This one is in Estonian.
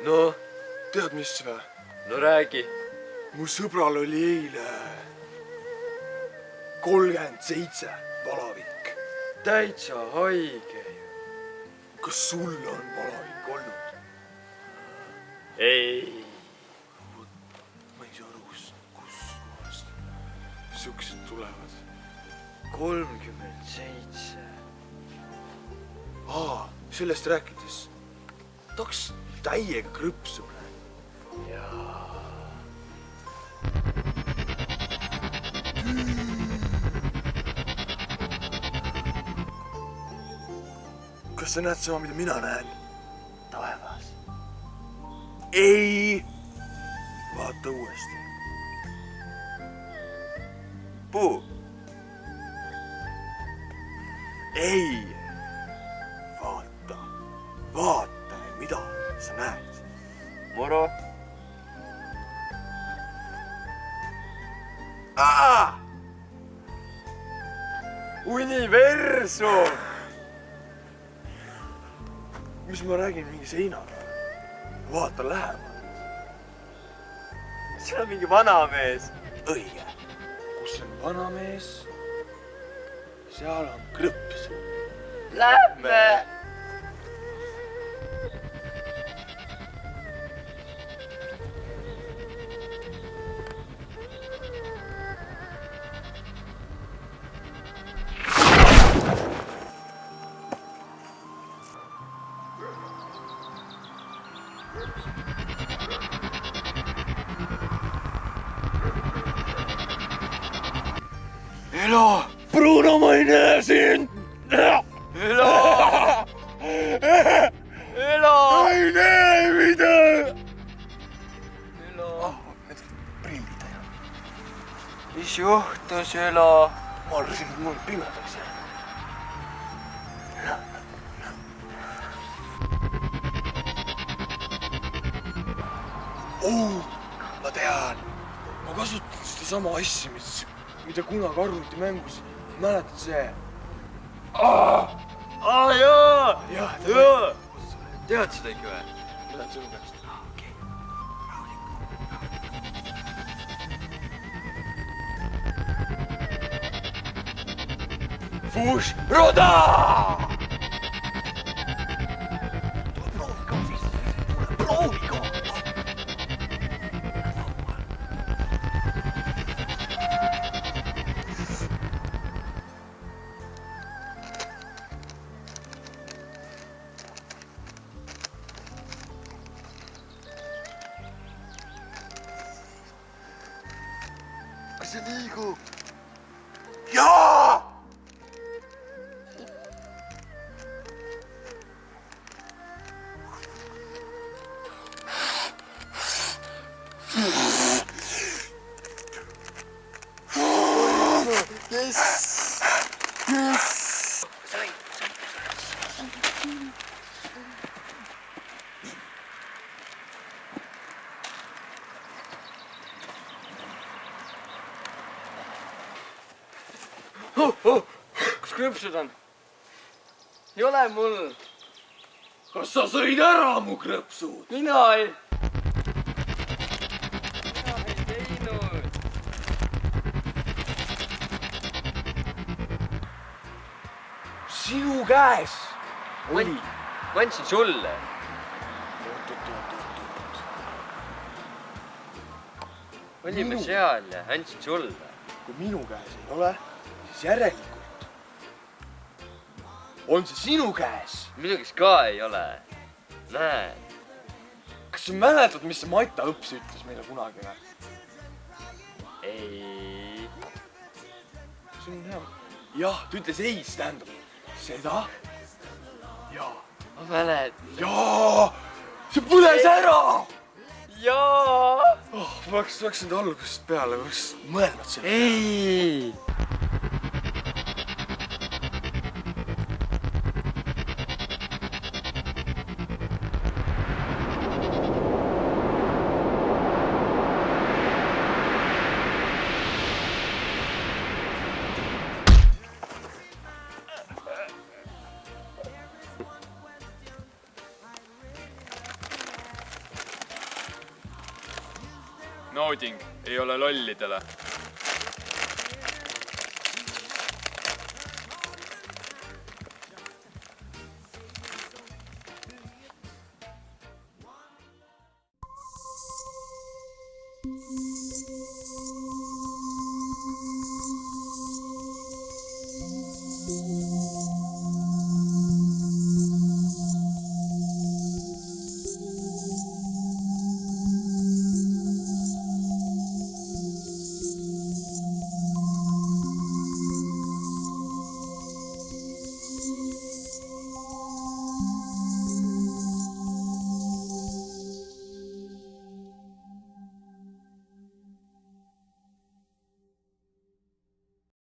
No, tead mis või? no räägi. Mu sõbral oli eile 37 palavik. Täitsa haige ju. Kas sul on palavik olnud? Ei. Ma ei saa aru, kus kohast siuksed tulevad. 37. Sellest rääkides. Tahaks täiega krõpsu praegu. Jaa. Kas sa näed sama, mida mina näen? Taevas. Ei! Vaata uuesti. Puu. Ei! Vaata, mida sa näed? Moro. Universum! Mis ma räägin mingi seinaga? Vaata lähemalt. See on mingi vanamees. Õige. Kus on vanamees? Seal on krõps. Lähme! Elo! Bruno, ma ei näe sind! Elo! Elo! Ma ei näe mida! Elo! Need prillid ei ole. Mis juhtus, Elo? Ma arvasin, et mul pimedaks jääb. Ma tean. Ma kasutan seda sama asja, mida kunagi arvutimängus. Mäletad see? Jaa! Jah, Jaa! Tead seda ikka või? Ma lähen sinu käest. Okei. Rahulikult. Fush! Roda! Tule proovi ka siis. Tule proovi ka. Kas see liigub? Jaa! Yes! Yes! Kus krõpsud on? Ei ole mul. Kas sa sõid ära mu krõpsud? Mina ei teinud. Sinu käes oli. Ma andsin sulle. Oot. Olime seal ja andsin sulle. Kui minu käes ei ole, siis järelikult on see sinu käes. Minu käes ka ei ole. Näed. Kas sa mäletad, mis see Mata õps ütles meile kunagi või? Ei. See on hea. Jah, ta ütles ei, see tähendab seda? jaa. Ma mäletan. jaa! See põles ära! Jaa! Oh, ma oleks nüüd algusest peale, ma oleks mõelnud selle. Ei! Nauding ei ole lollidele.